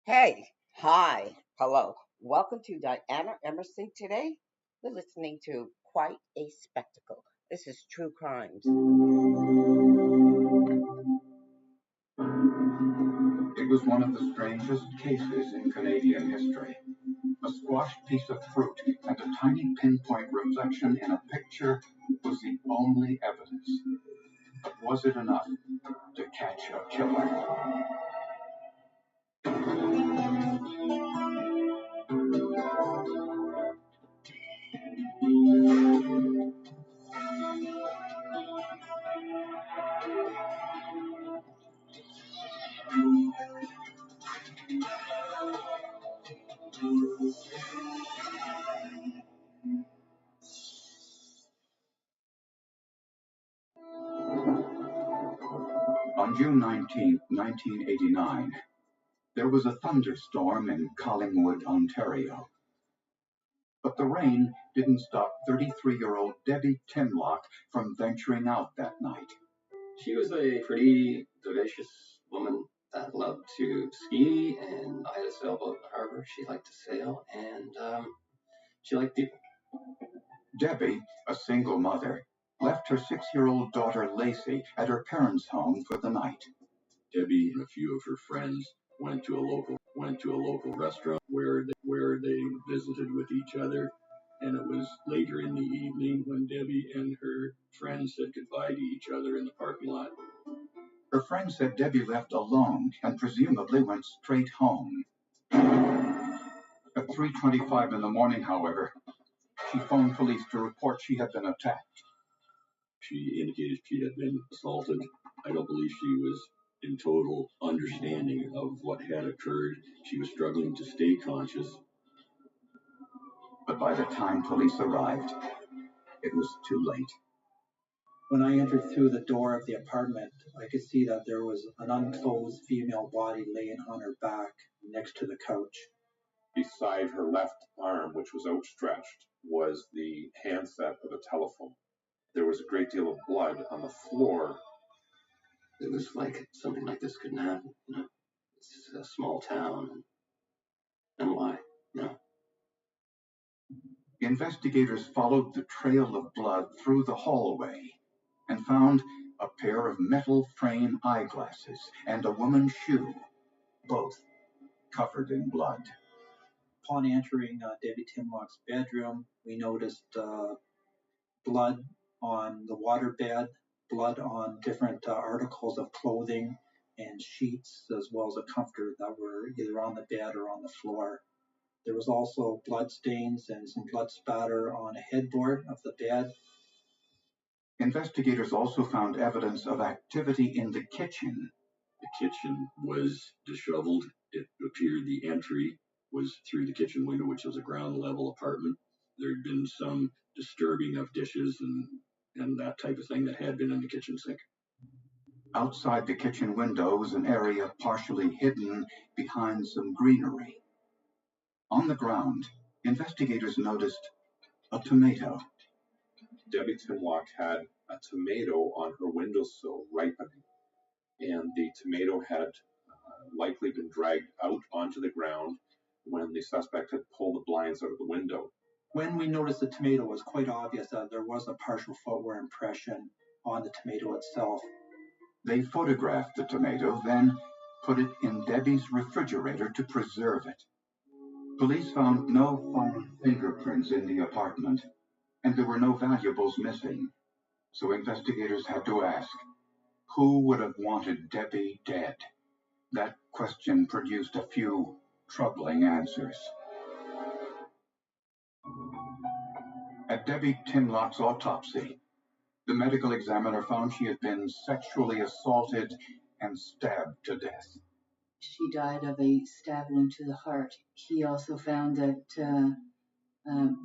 Hey, hi, hello. Welcome to Diana Emerson. Today, we're listening to Quite a Spectacle. This is True Crimes. It was one of the strangest cases in Canadian history. A squashed piece of fruit and a tiny pinpoint reflection in a picture was the only evidence. But was it enough to catch a killer? On June 19, 1989, there was a thunderstorm in Collingwood, Ontario. But the rain didn't stop 33-year-old Debbie Timlock from venturing out that night. She was a pretty vivacious woman that loved to ski, and I had a sailboat in the harbor. She liked to sail, and she liked people. Debbie, a single mother, left her 6-year-old daughter Lacey at her parents' home for the night. Debbie and a few of her friends went to a local restaurant where they visited with each other, and it was later in the evening when Debbie and her friends said goodbye to each other in the parking lot. Her friend said Debbie left alone and presumably went straight home. At 3:25 in the morning, however, she phoned police to report she had been attacked. She indicated she had been assaulted. I don't believe she was in total understanding of what had occurred. She was struggling to stay conscious. But by the time police arrived, it was too late. When I entered through the door of the apartment, I could see that there was an unclothed female body laying on her back next to the couch. Beside her left arm, which was outstretched, was the handset of a telephone. There was a great deal of blood on the floor. It was like something like this couldn't happen. It's a small town, and why? Investigators followed the trail of blood through the hallway and found a pair of metal frame eyeglasses and a woman's shoe, both covered in blood. Upon entering Debbie Timlock's bedroom, we noticed blood on the waterbed, blood on different articles of clothing and sheets, as well as a comforter that were either on the bed or on the floor. There was also blood stains and some blood spatter on a headboard of the bed. Investigators also found evidence of activity in the kitchen. The kitchen was disheveled. It appeared the entry was through the kitchen window, which was a ground level apartment. There had been some disturbing of dishes and that type of thing that had been in the kitchen sink. Outside the kitchen window was an area partially hidden behind some greenery. On the ground, investigators noticed a tomato. Debbie Timlock had a tomato on her windowsill ripening, and the tomato had likely been dragged out onto the ground when the suspect had pulled the blinds out of the window. When we noticed the tomato, it was quite obvious that there was a partial footwear impression on the tomato itself. They photographed the tomato, then put it in Debbie's refrigerator to preserve it. Police found no foreign fingerprints in the apartment, and there were no valuables missing. So investigators had to ask, who would have wanted Debbie dead? That question produced a few troubling answers. At Debbie Timlock's autopsy, the medical examiner found she had been sexually assaulted and stabbed to death. She died of a stab wound to the heart. He also found that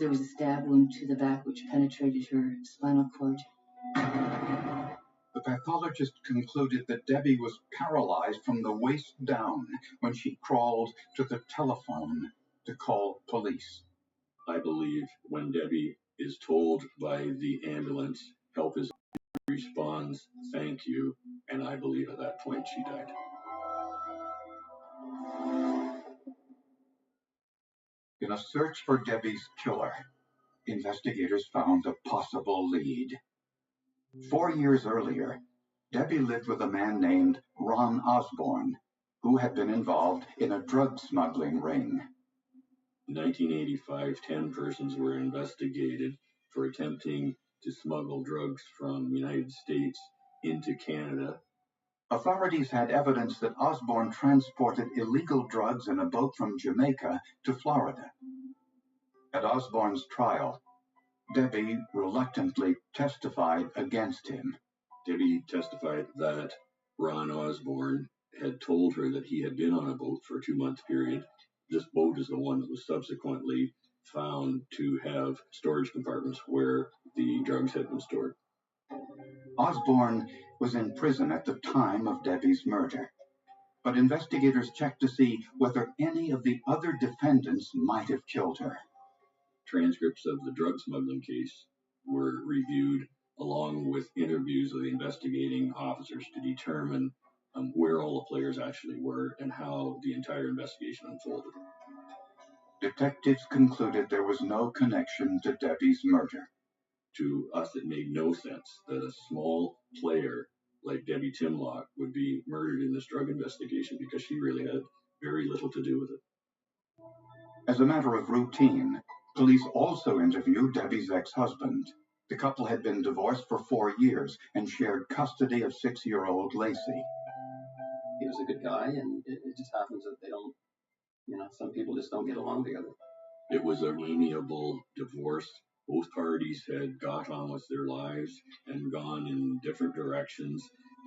there was a stab wound to the back which penetrated her spinal cord. The pathologist concluded that Debbie was paralyzed from the waist down when she crawled to the telephone to call police. I believe when Debbie is told by the ambulance, help is responds, thank you, and I believe at that point she died. In a search for Debbie's killer, investigators found a possible lead. 4 years earlier, Debbie lived with a man named Ron Osborne, who had been involved in a drug smuggling ring. In 1985, 10 persons were investigated for attempting to smuggle drugs from the United States into Canada. Authorities had evidence that Osborne transported illegal drugs in a boat from Jamaica to Florida. At Osborne's trial, Debbie reluctantly testified against him. Debbie testified that Ron Osborne had told her that he had been on a boat for a 2-month period. This boat is the one that was subsequently found to have storage compartments where the drugs had been stored. Osborne was in prison at the time of Debbie's murder, but investigators checked to see whether any of the other defendants might have killed her. Transcripts of the drug smuggling case were reviewed along with interviews of the investigating officers to determine where all the players actually were and how the entire investigation unfolded. Detectives concluded there was no connection to Debbie's murder. To us, it made no sense that a small player like Debbie Timlock would be murdered in this drug investigation because she really had very little to do with it. As a matter of routine, police also interviewed Debbie's ex-husband. The couple had been divorced for 4 years and shared custody of 6-year-old Lacey. He was a good guy, and it just happens that they don't, some people just don't get along together. It was an amiable divorce. Both parties had got on with their lives and gone in different directions,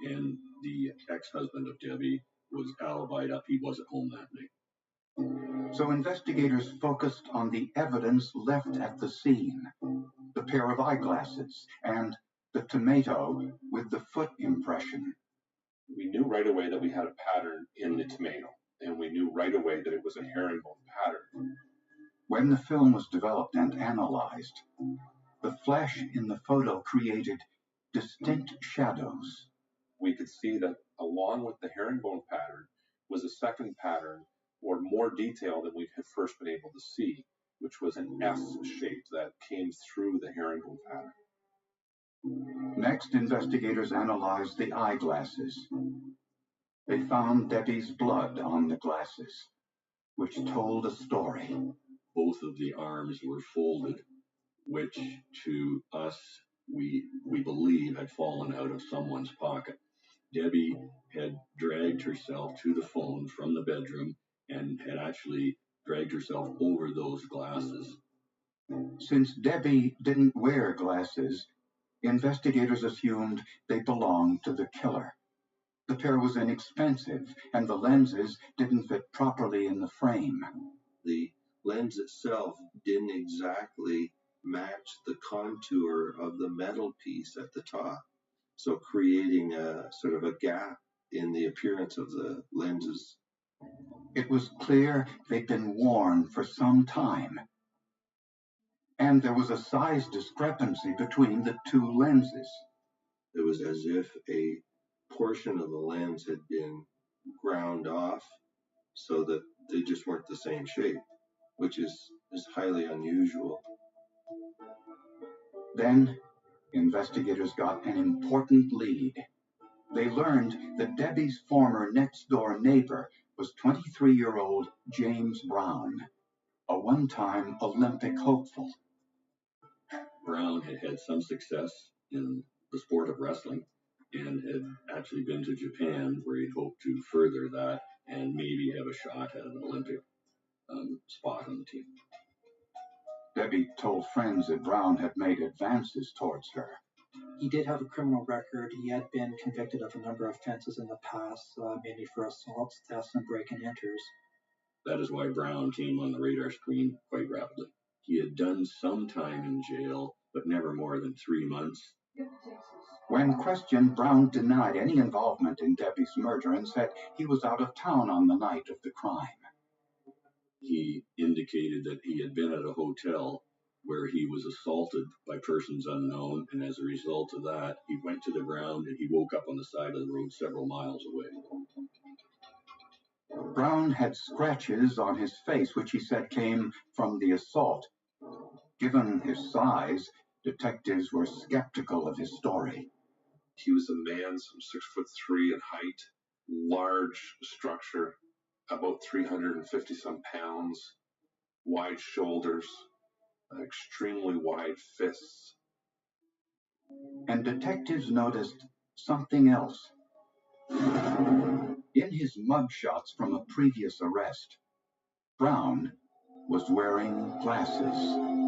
and the ex-husband of Debbie was alibied up. He wasn't home that night. So investigators focused on the evidence left at the scene, the pair of eyeglasses and the tomato with the foot impression. We knew right away that we had a pattern in the tomato, and we knew right away that it was a herringbone pattern. When the film was developed and analyzed, the flesh in the photo created distinct shadows. We could see that along with the herringbone pattern was a second pattern, or more detail than we had first been able to see, which was an S shape that came through the herringbone pattern. Next, investigators analyzed the eyeglasses. They found Debbie's blood on the glasses, which told a story. Both of the arms were folded, which to us, we believe had fallen out of someone's pocket. Debbie had dragged herself to the phone from the bedroom and had actually dragged herself over those glasses. Since Debbie didn't wear glasses, investigators assumed they belonged to the killer. The pair was inexpensive, and the lenses didn't fit properly in the frame. The lens itself didn't exactly match the contour of the metal piece at the top, so creating a sort of a gap in the appearance of the lenses. It was clear they'd been worn for some time, and there was a size discrepancy between the two lenses. It was as if a portion of the lens had been ground off so that they just weren't the same shape, which is highly unusual. Then, investigators got an important lead. They learned that Debbie's former next-door neighbor was 23-year-old James Brown, a one-time Olympic hopeful. Brown had had some success in the sport of wrestling and had actually been to Japan, where he'd hoped to further that and maybe have a shot at an Olympic spot on the team. Debbie told friends that Brown had made advances towards her. He did have a criminal record. He had been convicted of a number of offenses in the past, mainly for assaults, thefts, and break-and-enters. That is why Brown came on the radar screen quite rapidly. He had done some time in jail, but never more than 3 months. When questioned, Brown denied any involvement in Debbie's murder and said he was out of town on the night of the crime. He indicated that he had been at a hotel where he was assaulted by persons unknown, and as a result of that, he went to the ground and he woke up on the side of the road several miles away. Brown had scratches on his face, which he said came from the assault. Given his size, detectives were skeptical of his story. He was a man, some 6'3" in height, large structure, about 350 some pounds, wide shoulders, extremely wide fists. And detectives noticed something else. In his mugshots from a previous arrest, Brown was wearing glasses.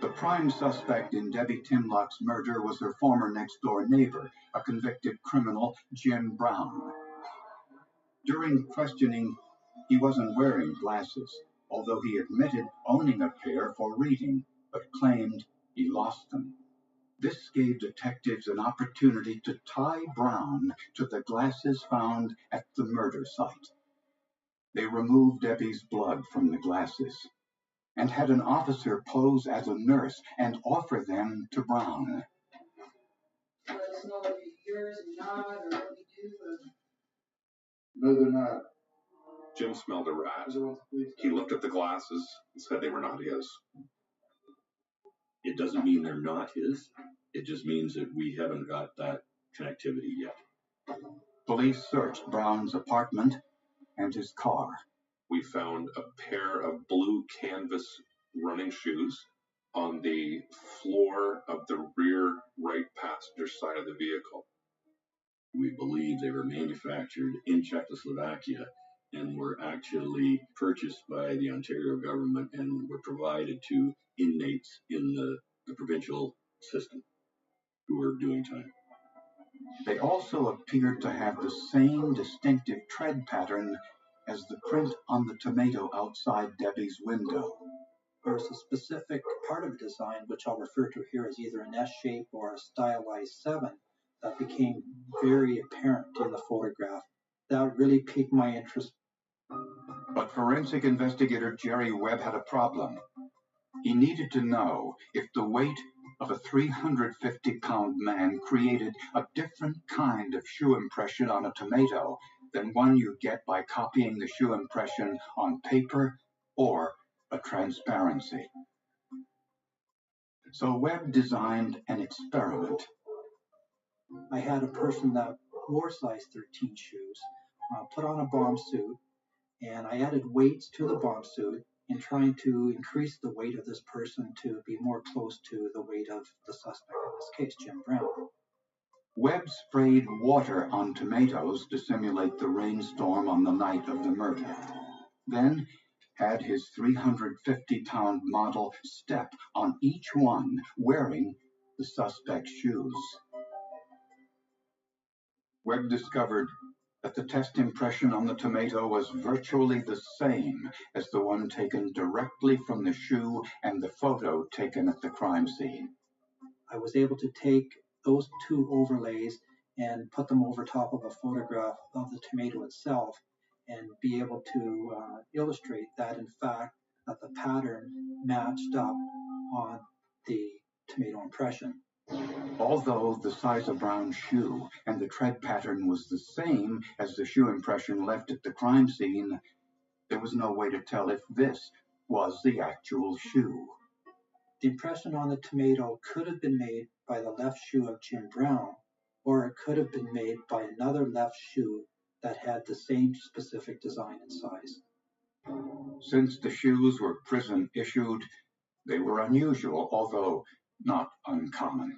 The prime suspect in Debbie Timlock's murder was her former next-door neighbor, a convicted criminal, Jim Brown. During questioning, he wasn't wearing glasses, although he admitted owning a pair for reading, but claimed he lost them. This gave detectives an opportunity to tie Brown to the glasses found at the murder site. They removed Debbie's blood from the glasses and had an officer pose as a nurse and offer them to Brown. Let us know if it's yours or not, or what we do. No, they're not. Jim smelled a rat. He looked at the glasses and said they were not his. It doesn't mean they're not his. It just means that we haven't got that connectivity yet. Police searched Brown's apartment and his car. We found a pair of blue canvas running shoes on the floor of the rear right passenger side of the vehicle. We believe they were manufactured in Czechoslovakia and were actually purchased by the Ontario government and were provided to inmates in the provincial system who were doing time. They also appeared to have the same distinctive tread pattern as the print on the tomato outside Debbie's window. There's a specific part of the design, which I'll refer to here as either an S shape or a stylized 7, that became very apparent in the photograph. That really piqued my interest. But forensic investigator Jerry Webb had a problem. He needed to know if the weight of a 350-pound man created a different kind of shoe impression on a tomato than one you get by copying the shoe impression on paper or a transparency. So Webb designed an experiment. I had a person that wore size 13 shoes, put on a bomb suit, and I added weights to the bomb suit in trying to increase the weight of this person to be more close to the weight of the suspect, in this case, Jim Brown. Webb sprayed water on tomatoes to simulate the rainstorm on the night of the murder. Then had his 350-pound model step on each one, wearing the suspect's shoes. Webb discovered that the test impression on the tomato was virtually the same as the one taken directly from the shoe and the photo taken at the crime scene. I was able to take those two overlays and put them over top of a photograph of the tomato itself and be able to illustrate that, in fact, that the pattern matched up on the tomato impression. Although the size of Brown's shoe and the tread pattern was the same as the shoe impression left at the crime scene, there was no way to tell if this was the actual shoe. The impression on the tomato could have been made by the left shoe of Jim Brown, or it could have been made by another left shoe that had the same specific design and size. Since the shoes were prison issued, they were unusual, although not uncommon.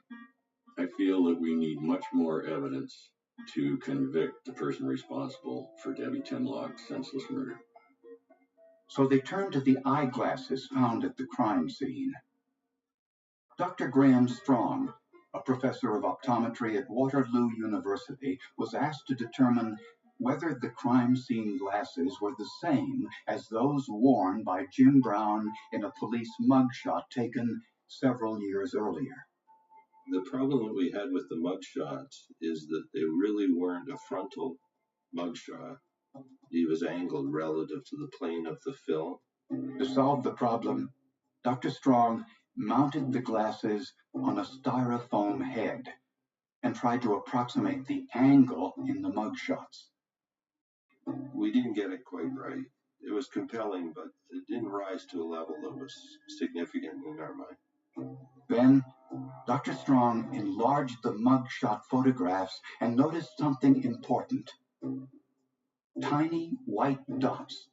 I feel that we need much more evidence to convict the person responsible for Debbie Timlock's senseless murder. So they turned to the eyeglasses found at the crime scene. Dr. Graham Strong, a professor of optometry at Waterloo University, was asked to determine whether the crime scene glasses were the same as those worn by Jim Brown in a police mugshot taken several years earlier. The problem that we had with the mugshots is that they really weren't a frontal mugshot. He was angled relative to the plane of the film. To solve the problem, Dr. Strong mounted the glasses on a styrofoam head and tried to approximate the angle in the mugshots. We didn't get it quite right. It was compelling, but it didn't rise to a level that was significant in our mind. Then, Dr. Strong enlarged the mugshot photographs and noticed something important. Tiny white dots,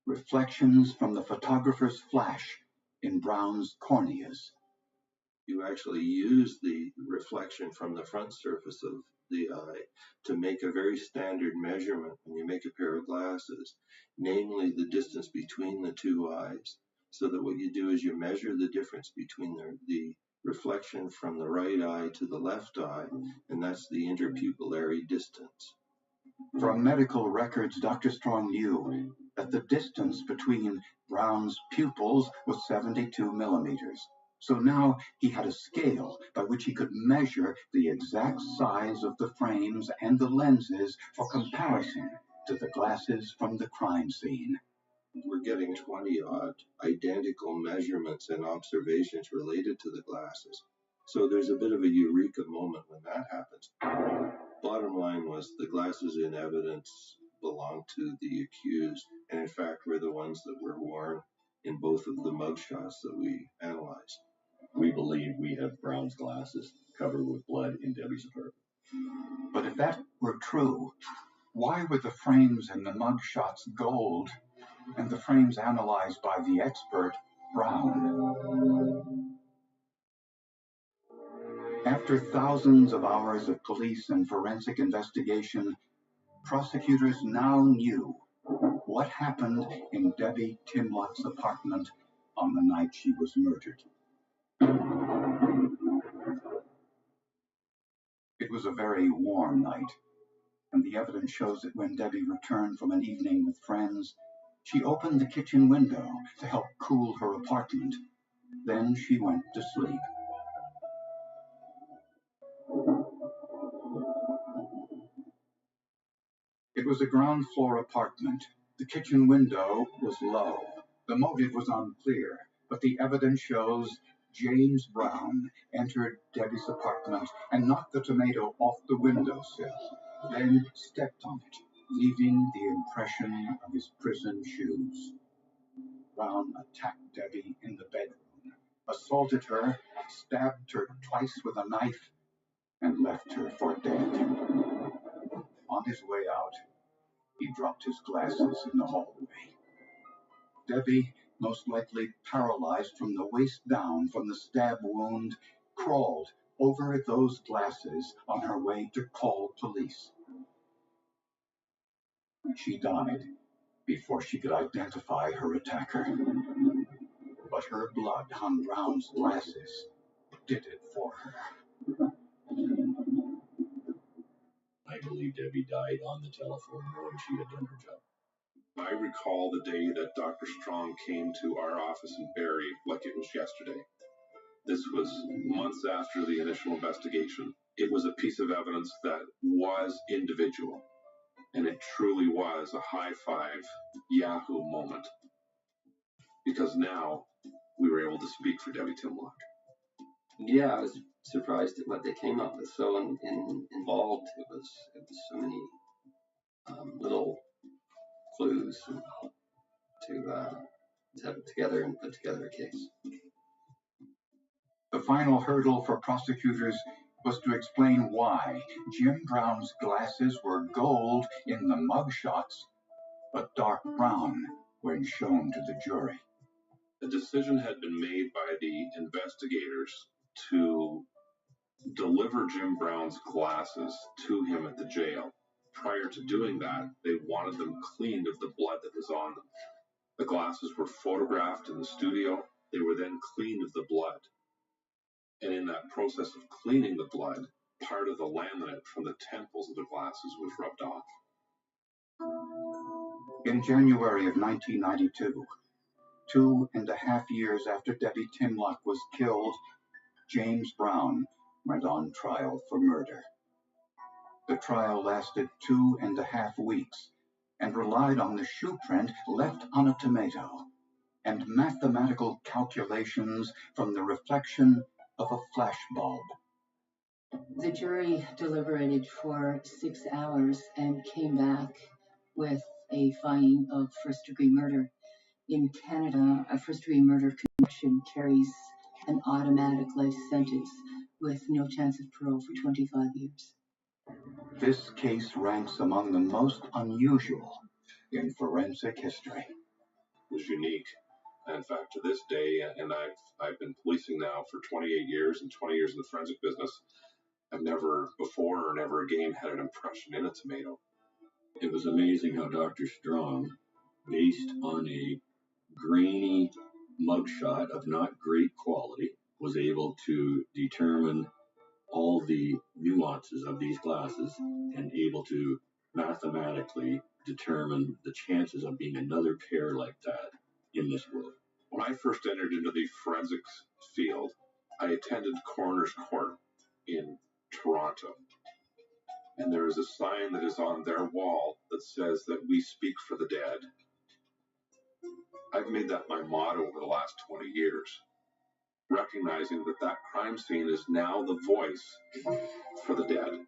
reflections from the photographer's flash in Brown's corneas. You actually use the reflection from the front surface of the eye to make a very standard measurement when you make a pair of glasses, namely the distance between the two eyes, so that what you do is you measure the difference between the reflection from the right eye to the left eye, and that's the interpupillary distance. From medical records, Dr. Strong knew that the distance between Brown's pupils was 72 millimeters. So now he had a scale by which he could measure the exact size of the frames and the lenses for comparison to the glasses from the crime scene. We're getting 20-odd identical measurements and observations related to the glasses. So there's a bit of a eureka moment when that happens. Bottom line was the glasses in evidence belonged to the accused, and in fact were the ones that were worn in both of the mugshots that we analyzed. We believe we have Brown's glasses covered with blood in Debbie's apartment. But if that were true, why were the frames in the mugshots gold and the frames analyzed by the expert brown? After thousands of hours of police and forensic investigation, prosecutors now knew what happened in Debbie Timlock's apartment on the night she was murdered. It was a very warm night, and the evidence shows that when Debbie returned from an evening with friends, she opened the kitchen window to help cool her apartment. Then she went to sleep. It was a ground floor apartment. The kitchen window was low. The motive was unclear, but the evidence shows James Brown entered Debbie's apartment and knocked the tomato off the windowsill, then stepped on it, leaving the impression of his prison shoes. Brown attacked Debbie in the bedroom, assaulted her, stabbed her twice with a knife, and left her for dead. On his way out, he dropped his glasses in the hallway. Debbie, most likely paralyzed from the waist down from the stab wound, crawled over those glasses on her way to call police. She died before she could identify her attacker. But her blood on Brown's glasses did it for her. I believe Debbie died on the telephone knowing she had done her job. I recall the day that Dr. Strong came to our office in Barrie like it was yesterday. This was months after the initial investigation. It was a piece of evidence that was individual, and it truly was a high-five Yahoo moment, because now we were able to speak for Debbie Timlock. Yeah, I was surprised at what they came up with. So involved, it was so many little clues to have it together and put together a case. The final hurdle for prosecutors was to explain why Jim Brown's glasses were gold in the mugshots, but dark brown when shown to the jury. The decision had been made by the investigators to deliver Jim Brown's glasses to him at the jail. Prior to doing that, they wanted them cleaned of the blood that was on them. The glasses were photographed in the studio. They were then cleaned of the blood. And in that process of cleaning the blood, part of the laminate from the temples of the glasses was rubbed off. In January of 1992, 2.5 years after Debbie Timlock was killed, James Brown went on trial for murder. The trial lasted 2.5 weeks and relied on the shoe print left on a tomato and mathematical calculations from the reflection of a flashbulb. The jury deliberated for 6 hours and came back with a finding of first-degree murder. In Canada, a first-degree murder conviction carries an automatic life sentence with no chance of parole for 25 years. This case ranks among the most unusual in forensic history. It was unique. In fact, to this day, and I've been policing now for 28 years and 20 years in the forensic business, I've never before or never again had an impression in a tomato. It was amazing how Dr. Strong, based on a grainy mugshot of not great quality, was able to determine all the nuances of these glasses and able to mathematically determine the chances of being another pair like that in this world. When I first entered into the forensics field, I attended Coroner's Court in Toronto. And there is a sign that is on their wall that says that we speak for the dead. I've made that my motto over the last 20 years, recognizing that that crime scene is now the voice for the dead.